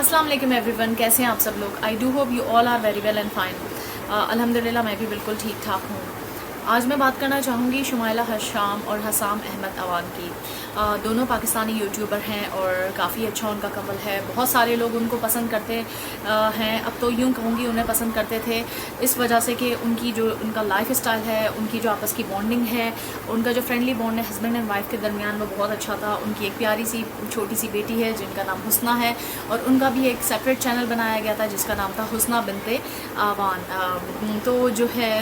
अस्सलाम वालेकुम एवरीवन, कैसे हैं आप सब लोग। I do hope you all are very well and fine. अल्हम्दुलिल्लाह मैं भी बिल्कुल ठीक ठाक हूँ। आज मैं बात करना चाहूँगी शुमाइला हशाम और हसाम अहमद अवान की। दोनों पाकिस्तानी यूट्यूबर हैं और काफ़ी अच्छा उनका कपल है। बहुत सारे लोग उनको पसंद करते हैं। अब तो यूँ कहूँगी उन्हें पसंद करते थे इस वजह से कि उनका लाइफ स्टाइल है, उनकी जो आपस की बॉन्डिंग है, उनका जो फ्रेंडली बॉन्ड है हस्बैंड एंड वाइफ के दरमियान वो बहुत अच्छा था। उनकी एक प्यारी सी छोटी सी बेटी है जिनका नाम हुस्ना है और उनका भी एक सेपरेट चैनल बनाया गया था जिसका नाम था हुस्ना बिनते आवान। तो जो है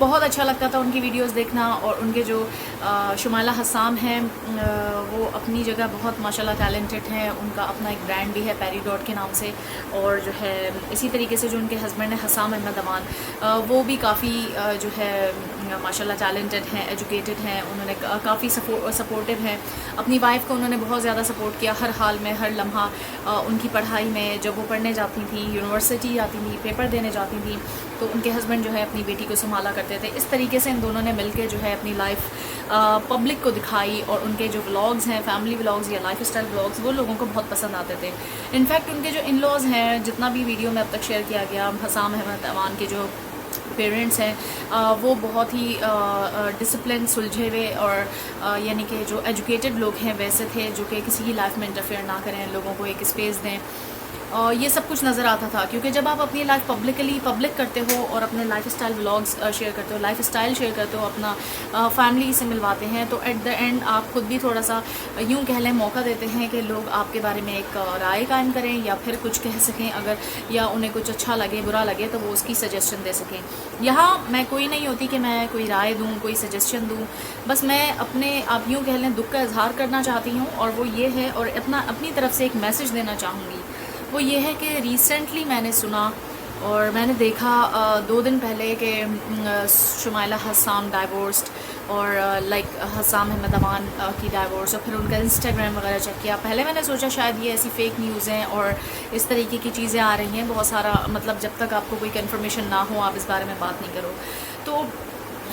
बहुत अच्छा लगता था उनकी वीडियोस देखना। और उनके जो शुमाइला हसाम हैं वो अपनी जगह बहुत माशाल्लाह टैलेंटेड हैं। उनका अपना एक ब्रांड भी है पेरीडॉट के नाम से। और जो है इसी तरीके से जो उनके हस्बैंड है हसाम अहमद अमान वो भी काफ़ी जो है माशाल्लाह टैलेंटेड हैं, एजुकेटेड हैं। उन्होंने काफ़ी सपोर्टिव हैं अपनी वाइफ को। उन्होंने बहुत ज़्यादा सपोर्ट किया हर हाल में, हर लम्हा उनकी पढ़ाई में। जब वो पढ़ने जाती थी, यूनिवर्सिटी जाती थी, पेपर देने जाती थी, तो उनके हस्बैंड जो है अपनी बेटी को संभाला करते थे। इस तरीके से इन दोनों ने मिलकर जो है अपनी लाइफ पब्लिक को दिखाई। और उनके जो व्लॉग्स हैं, फैमिली व्लॉग्स या लाइफ स्टाइल व्लॉग्स, वो लोगों को बहुत पसंद आते थे। इनफैक्ट उनके जो इन लॉज हैं, जितना भी वीडियो में अब तक शेयर किया गया, हसाम अहमद अवान के जो पेरेंट्स हैं वो बहुत ही डिसिप्लिन, सुलझे हुए और यानी कि जो एजुकेटेड लोग हैं वैसे थे, जो कि किसी की लाइफ में इंटरफेयर ना करें, लोगों को एक स्पेस दें। और ये सब कुछ नज़र आता था क्योंकि जब आप अपनी लाइफ पब्लिक करते हो और अपने लाइफ स्टाइल व्लॉग्स शेयर करते हो, लाइफ स्टाइल शेयर करते हो, अपना फैमिली से मिलवाते हैं, तो एट द एंड आप खुद भी थोड़ा सा यूँ कह लें मौका देते हैं कि लोग आपके बारे में एक राय कायम करें या फिर कुछ कह सकें अगर, या उन्हें कुछ अच्छा लगे बुरा लगे तो वो उसकी सजेशन दे सकें। यहाँ मैं कोई नहीं होती कि मैं कोई राय दूँ, कोई सजेशन दूँ। बस मैं अपने आप यूँ कह लें दुख का इजहार करना चाहती हूँ और वो ये है, और अपनी तरफ से एक मैसेज देना चाहूँगी। वो ये है कि रिसेंटली मैंने सुना और मैंने देखा 2 दिन पहले कि शुमाइला हसाम डाइवोर्स्ड और लाइक हसाम अहमद अवान की डाइवोर्स। और फिर उनका इंस्टाग्राम वगैरह चेक किया। पहले मैंने सोचा शायद ये ऐसी फेक न्यूज़ हैं और इस तरीके की चीज़ें आ रही हैं बहुत सारा, मतलब जब तक आपको कोई कंफर्मेशन ना हो आप इस बारे में बात नहीं करो। तो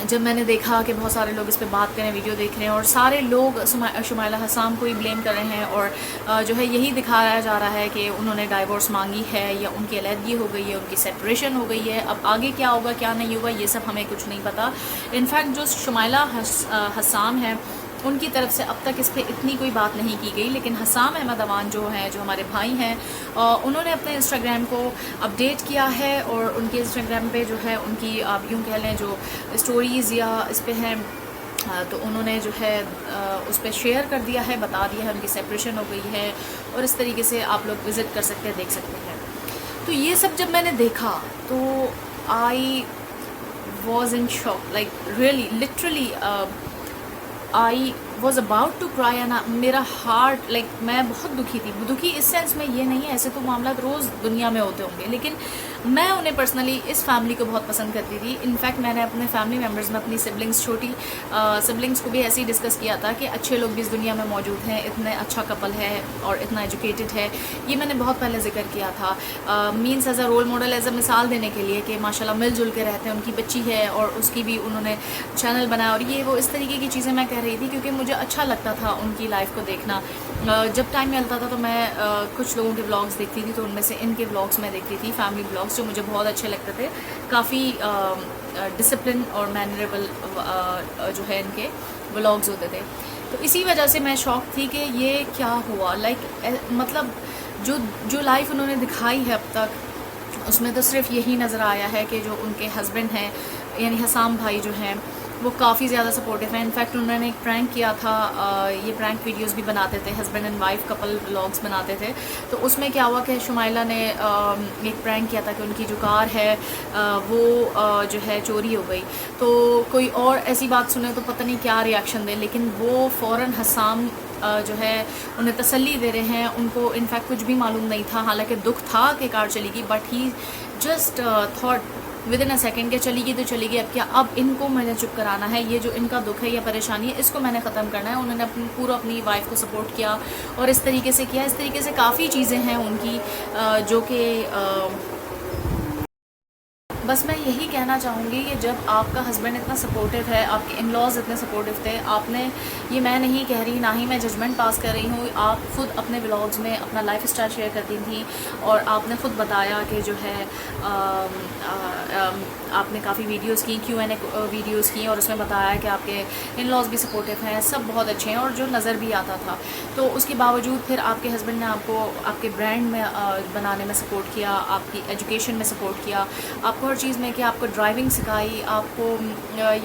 जब मैंने देखा कि बहुत सारे लोग इस पे बात करें, वीडियो देख रहे हैं और सारे लोग शुमाइला हसाम को ही ब्लेम कर रहे हैं और जो है यही दिखाया जा रहा है कि उन्होंने डाइवोर्स मांगी है या उनकी अलहदगी हो गई है, उनकी सेपरेशन हो गई है। अब आगे क्या होगा क्या नहीं होगा ये सब हमें कुछ नहीं पता। इनफैक्ट जो शुमाइला हसाम है उनकी तरफ से अब तक इस पर इतनी कोई बात नहीं की गई, लेकिन हसाम अहमद अवान जो हैं, जो हमारे भाई हैं, उन्होंने अपने इंस्टाग्राम को अपडेट किया है और उनके इंस्टाग्राम पे जो है उनकी आप यूँ कह लें जो स्टोरीज़ या इस पे हैं तो उन्होंने जो है उस पर शेयर कर दिया है, बता दिया है उनकी सेपरेशन हो गई है। और इस तरीके से आप लोग विज़िट कर सकते हैं, देख सकते हैं। तो ये सब जब मैंने देखा तो I was in shock, like really literally I was about to cry. And मेरा हार्ट लाइक मैं बहुत दुखी थी। दुखी इस सेंस में ये नहीं है, ऐसे तो मामला रोज़ दुनिया में होते होंगे, लेकिन मैं उन्हें पर्सनली इस फैमिली को बहुत पसंद करती थी। इनफैक्ट मैंने अपने फैमिली मेम्बर्स में अपनी सिबलिंग्स, छोटी सिबलिंग्स को भी ऐसे ही डिस्कस किया था कि अच्छे लोग भी इस दुनिया में मौजूद हैं, इतने अच्छा कपल है और इतना एजुकेटेड है। ये मैंने बहुत पहले जिक्र किया था, means as a role model, as a मिसाल देने के लिए कि माशाल्लाह मिलजुल के रहते हैं। उनकी बच्ची है और उसकी भी उन्होंने चैनल बनाया और ये वो इस तरीके की चीज़ें मैं कह रही थी क्योंकि मुझे अच्छा लगता था उनकी लाइफ को देखना। जब टाइम मिलता था तो मैं कुछ लोगों के व्लॉग्स देखती थी, तो उनमें से इनके व्लॉग्स मैं देखती थी, फैमिली व्लॉग्स जो मुझे बहुत अच्छे लगते थे। काफ़ी डिसिप्लिन और मैनरेबल जो है इनके व्लॉग्स होते थे। तो इसी वजह से मैं शॉक थी कि ये क्या हुआ। लाइक मतलब जो लाइफ उन्होंने दिखाई है अब तक उसमें तो सिर्फ यही नज़र आया है कि जो उनके हस्बैंड हैं यानी हसाम भाई जो हैं वो काफ़ी ज़्यादा सपोर्टिव हैं। इनफैक्ट उन्होंने एक प्रैंक किया था, ये प्रैंक वीडियोस भी बनाते थे, husband and wife couple vlogs बनाते थे। तो उसमें क्या हुआ कि शुमाइला ने एक प्रैंक किया था कि उनकी जो कार है वो जो है चोरी हो गई। तो कोई और ऐसी बात सुने तो पता नहीं क्या रिएक्शन दे, लेकिन वो फ़ौरन हसाम जो है उन्हें तसल्ली दे रहे हैं। उनको इनफैक्ट कुछ भी मालूम नहीं था, हालांकि दुख था कि कार चली गई, but he just thought with in a second के चली गई तो चली गई, अब क्या, अब इनको मैंने चुप कराना है, ये जो इनका दुख है या परेशानी है इसको मैंने ख़त्म करना है। उन्होंने अपनी वाइफ को सपोर्ट किया और इस तरीके से किया। इस तरीके से काफ़ी चीज़ें हैं उनकी जो कि बस मैं यही कहना चाहूँगी कि जब आपका हस्बैंड इतना सपोर्टिव है, आपके इन लॉज़ इतने सपोर्टिव थे, आपने ये मैं नहीं कह रही, ना ही मैं जजमेंट पास कर रही हूँ, आप ख़ुद अपने व्लॉग्स में अपना लाइफ स्टाइल शेयर करती थी और आपने ख़ुद बताया कि जो है आपने काफ़ी वीडियोस की, Q&A वीडियोस की और उसमें बताया कि आपके इन लॉज़ भी सपोर्टिव हैं, सब बहुत अच्छे हैं और जो नज़र भी आता था। तो उसके बावजूद फिर आपके हस्बैंड ने आपको आपके ब्रांड में बनाने में सपोर्ट किया, आपकी एजुकेशन में सपोर्ट किया, आपको हर चीज़ में कि आपको ड्राइविंग सिखाई, आपको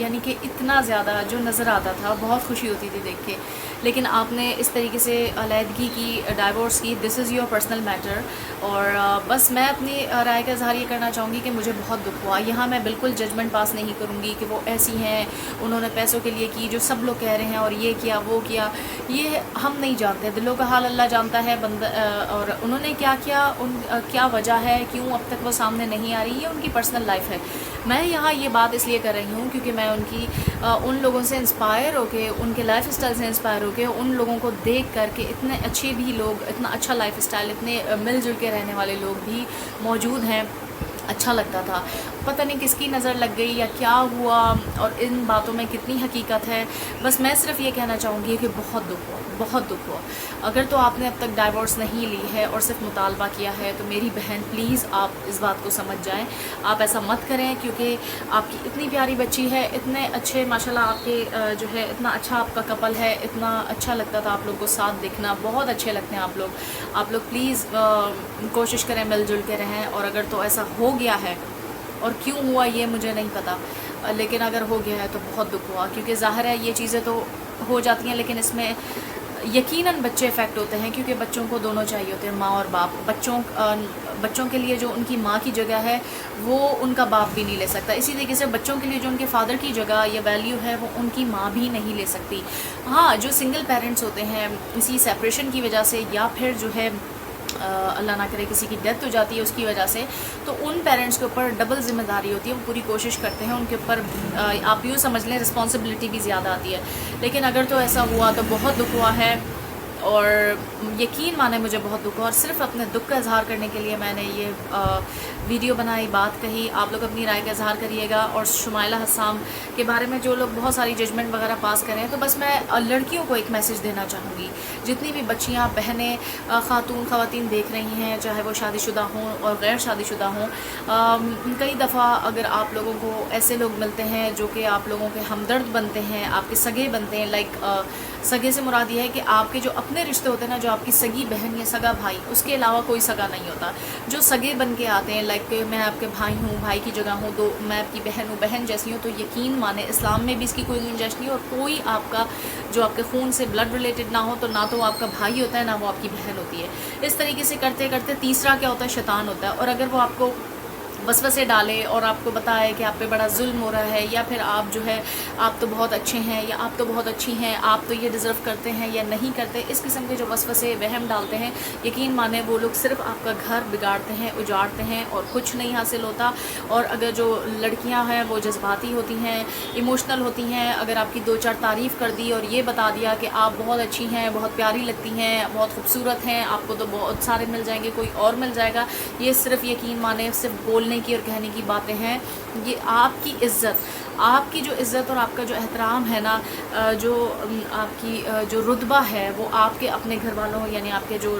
यानी कि इतना ज़्यादा जो नज़र आता था, बहुत खुशी होती थी देख के। लेकिन आपने इस तरीके से अलहदगी की, डाइवोर्स की, this is your personal matter. और बस मैं अपनी राय का इज़हार ये करना चाहूँगी कि मुझे बहुत दुख हुआ। यहाँ मैं बिल्कुल जजमेंट पास नहीं करूँगी कि वो ऐसी हैं, उन्होंने पैसों के लिए की, जो सब लोग कह रहे हैं, और ये किया वो किया, ये हम नहीं जानते। दिलों का हाल अल्लाह जानता है। बंदा और उन्होंने क्या किया, क्या वजह है, क्यों अब तक वो सामने नहीं आ रही, ये उनकी पर्सनल लाइफ है। मैं यहाँ ये बात इसलिए कर रही हूँ क्योंकि मैं उन लोगों से इंस्पायर होके, उनके लाइफ स्टाइल से इंस्पायर होके, उन लोगों को देख करके, इतने अच्छे भी लोग, इतना अच्छा लाइफ स्टाइल, इतने मिलजुल के रहने वाले लोग भी मौजूद हैं, अच्छा लगता था। पता नहीं किसकी नज़र लग गई या क्या हुआ और इन बातों में कितनी हकीकत है। बस मैं सिर्फ ये कहना चाहूँगी कि बहुत दुख हुआ, बहुत दुख हुआ। अगर तो आपने अब तक डाइवोर्स नहीं ली है और सिर्फ मुतालबा किया है तो मेरी बहन प्लीज़ आप इस बात को समझ जाएं। आप ऐसा मत करें क्योंकि आपकी इतनी प्यारी बच्ची है, इतने अच्छे माशाल्लाह आपके जो है इतना अच्छा आपका कपल है, इतना अच्छा लगता था आप लोग को साथ देखना, बहुत अच्छे लगते हैं आप लोग प्लीज़ कोशिश करें मिलजुल के रहें। और अगर तो ऐसा हो गया है और क्यों हुआ ये मुझे नहीं पता, लेकिन अगर हो गया है तो बहुत दुख हुआ क्योंकि ज़ाहिर है ये चीज़ें तो हो जाती हैं, लेकिन इसमें यकीनन बच्चे इफ़ेक्ट होते हैं क्योंकि बच्चों को दोनों चाहिए होते हैं, माँ और बाप। बच्चों के लिए जो उनकी माँ की जगह है वो उनका बाप भी नहीं ले सकता। इसी तरीके से बच्चों के लिए जो उनके फादर की जगह या वैल्यू है वो उनकी माँ भी नहीं ले सकती। हाँ, जो सिंगल पेरेंट्स होते हैं इसी सेपरेशन की वजह से या फिर जो है अल्लाह ना करे किसी की डेथ हो जाती है उसकी वजह से, तो उन पेरेंट्स के ऊपर डबल ज़िम्मेदारी होती है। वो पूरी कोशिश करते हैं, उनके ऊपर आप यूँ समझ लें रिस्पॉन्सिबिलिटी भी ज़्यादा आती है। लेकिन अगर तो ऐसा हुआ तो बहुत दुख हुआ है और यकीन माने मुझे बहुत दुख हुआ और सिर्फ अपने दुख का इजहार करने के लिए मैंने ये वीडियो बनाई, बात कही। आप लोग अपनी राय का इजहार करिएगा। और शुमाइला हसाम के बारे में जो लोग बहुत सारी जजमेंट वगैरह पास करें, तो बस मैं लड़कियों को एक मैसेज देना चाहूँगी, जितनी भी बच्चियाँ, बहनें, ख़वातीन देख रही हैं, चाहे वो शादीशुदा हों और गैर शादीशुदा हों, कई दफ़ा अगर आप लोगों को ऐसे लोग मिलते हैं जो कि आप लोगों के हमदर्द बनते हैं, आपके सगे बनते हैं, लाइक सगे से मुराद ये है कि आपके जो अपने रिश्ते होते हैं ना, जो आपकी सगी बहन या सगा भाई, उसके अलावा कोई सगा नहीं होता। जो सगे बन के आते हैं, लाइक मैं आपके भाई हूँ, भाई की जगह हूँ, तो मैं आपकी बहन हूँ, बहन जैसी हूँ, तो यकीन माने इस्लाम में भी इसकी कोई गुंजाइश नहीं। और कोई आपका जो आपके खून से ब्लड रिलेटेड ना हो, तो ना तो वो आपका भाई होता है, ना वो आपकी बहन होती है। इस तरीके से करते करते तीसरा क्या होता है, शैतान होता है। और अगर वो आपको वसवसे डाले और आपको बताए कि आप पे बड़ा जुल्म हो रहा है, या फिर आप जो है आप तो बहुत अच्छे हैं, या आप तो बहुत अच्छी हैं, आप तो ये डिज़र्व करते हैं या नहीं करते, इस किस्म के जो वसवसे वहम डालते हैं, यकीन माने वो लोग सिर्फ आपका घर बिगाड़ते हैं, उजाड़ते हैं और कुछ नहीं हासिल होता। और अगर जो लड़कियां हैं वो जज्बाती होती हैं, इमोशनल होती हैं, अगर आपकी दो चार तारीफ़ कर दी और ये बता दिया कि आप बहुत अच्छी हैं, बहुत प्यारी लगती हैं, बहुत खूबसूरत हैं, आपको तो बहुत सारे मिल जाएंगे, कोई और मिल जाएगा, ये सिर्फ यकीन माने सिर्फ बोलने की और कहने की बातें हैं। ये आपकी जो इज़्ज़त और आपका जो एहतराम है ना, जो आपकी जो रुतबा है, वो आपके अपने घर वालों यानी आपके जो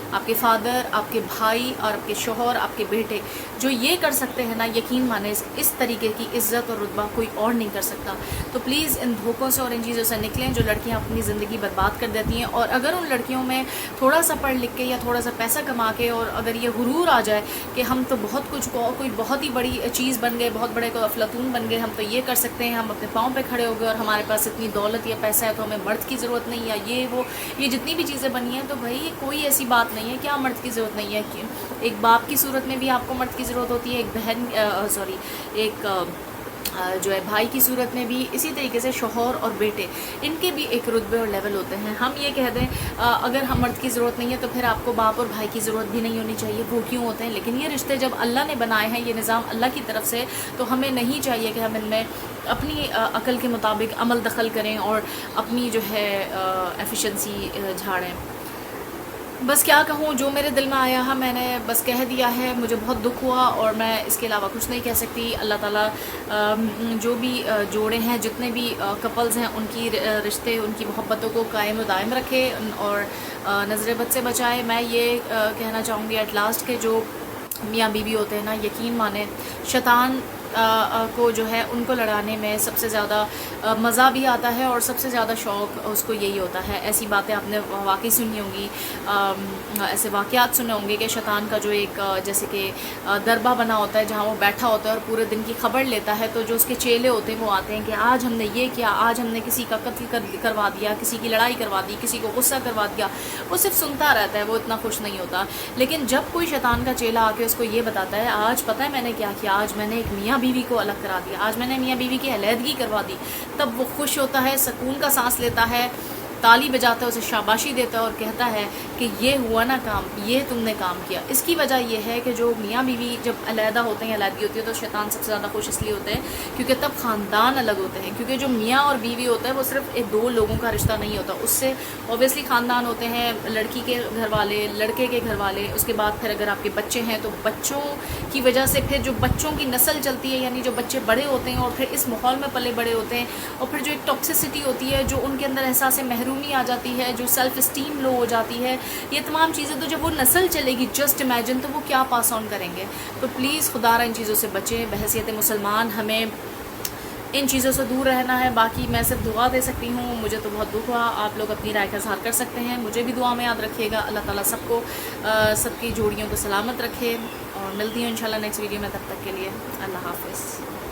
आपके फादर, आपके भाई और आपके शोहर, आपके बेटे जो ये कर सकते हैं ना, यकीन माने इस तरीके की इज़्ज़त और रुतबा कोई और नहीं कर सकता। तो प्लीज़ इन धोखों से और इन चीज़ों से निकलें जो लड़कियां अपनी ज़िंदगी बर्बाद कर देती हैं। और अगर उन लड़कियों में थोड़ा सा पढ़ लिख के या थोड़ा सा पैसा कमा के और अगर ये गुरूर आ जाए कि हम तो बहुत कुछ कोई बहुत ही बड़ी चीज़ बन गए, बहुत बड़े को अफलातून बन गए, हम तो ये कर सकते हैं, हम अपने पाँव पे खड़े हो गए और हमारे पास इतनी दौलत या पैसा है तो हमें मर्द की ज़रूरत नहीं, या ये जितनी भी चीज़ें बनी हैं, तो भाई कोई ऐसी बात नहीं है, क्या मर्द की ज़रूरत नहीं है। कि एक बाप की सूरत में भी आपको मर्द की ज़रूरत होती है, एक बहन एक जो है भाई की सूरत में भी, इसी तरीके से शोहर और बेटे, इनके भी एक रुतबे और लेवल होते हैं। हम ये कह दें अगर हम मर्द की ज़रूरत नहीं है तो फिर आपको बाप और भाई की ज़रूरत भी नहीं होनी चाहिए, वो क्यों होते हैं? लेकिन ये रिश्ते जब अल्लाह ने बनाए हैं, ये निज़ाम अल्लाह की तरफ से, तो हमें नहीं चाहिए कि हम इनमें अपनी अकल के मुताबिक अमल दखल करें और अपनी जो है एफिशिएंसी झाड़ें। बस क्या कहूँ, जो मेरे दिल में आया है मैंने बस कह दिया है। मुझे बहुत दुख हुआ और मैं इसके अलावा कुछ नहीं कह सकती। अल्लाह ताला जो भी जोड़े हैं, जितने भी कपल्स हैं, उनकी रिश्ते, उनकी मोहब्बतों को कायम व दायम रखे और नज़र बद से बचाए। मैं ये कहना चाहूँगी एट लास्ट के जो मियाँ बीवी होते हैं ना, यकीन माने शैतान को जो है उनको लड़ाने में सबसे ज़्यादा मज़ा भी आता है और सबसे ज़्यादा शौक़ उसको यही होता है। ऐसी बातें आपने वाकई सुनी होंगी, ऐसे वाक़यात सुने होंगे कि शैतान का जो एक जैसे कि दरबा बना होता है जहाँ वो बैठा होता है और पूरे दिन की खबर लेता है, तो जो उसके चेले होते हैं वो आते हैं कि आज हमने ये किया, आज हमने किसी का कत्ल करवा दिया, किसी की लड़ाई करवा दी, किसी को गुस्सा करवा दिया। वो सिर्फ सुनता रहता है, वो इतना खुश नहीं होता। लेकिन जब कोई शैतान का चेला आके उसको ये बताता है, आज पता है मैंने क्या किया, आज मैंने एक मियाँ बीवी को अलग करा दिया, आज मैंने मियाँ बीवी की अलहदगी करवा दी, तब वो खुश होता है, सुकून का सांस लेता है, ताली बजाता है, उसे शाबाशी देता है और कहता है कि ये हुआ ना काम, ये तुमने काम किया। इसकी वजह यह है कि जो मियाँ बीवी जब अलहदा होते हैं, अलहदगी होती है, तो शैतान सबसे ज़्यादा खुश इसलिए होते हैं क्योंकि तब ख़ानदान अलग होते हैं। क्योंकि जो मियाँ और बीवी होता है वो सिर्फ एक दो लोगों का रिश्ता नहीं होता, उससे ऑब्वियसली ख़ानदान होते हैं, लड़की के घर वाले, लड़के के घर वाले, उसके बाद फिर अगर आपके बच्चे हैं तो बच्चों की वजह से फिर जो बच्चों की नस्ल चलती है, यानी जो बच्चे बड़े होते हैं और फिर इस माहौल में पले बड़े होते हैं, और फिर जो एक टॉक्सिसिटी होती है, जो उनके अंदर एहसास महरूमी आ जाती है, जो सेल्फ इस्टीम लो हो जाती है, ये तमाम चीज़ें, तो जब वो नस्ल चलेगी, जस्ट इमेजिन, तो वो क्या पास ऑन करेंगे। तो प्लीज़ खुदारा इन चीज़ों से बचें। बहैसियत मुसलमान हमें इन चीज़ों से दूर रहना है। बाकी मैं सिर्फ दुआ दे सकती हूँ। मुझे तो बहुत दुख हुआ, आप लोग अपनी राय का इज़हार कर सकते हैं, मुझे भी दुआ में याद रखिएगा। अल्लाह ताला सबको सबकी जोड़ियों को सलामत रखे और मिलती हूँ इंशाल्लाह नेक्स्ट वीडियो में। तब तक के लिए अल्लाह हाफ़िज़।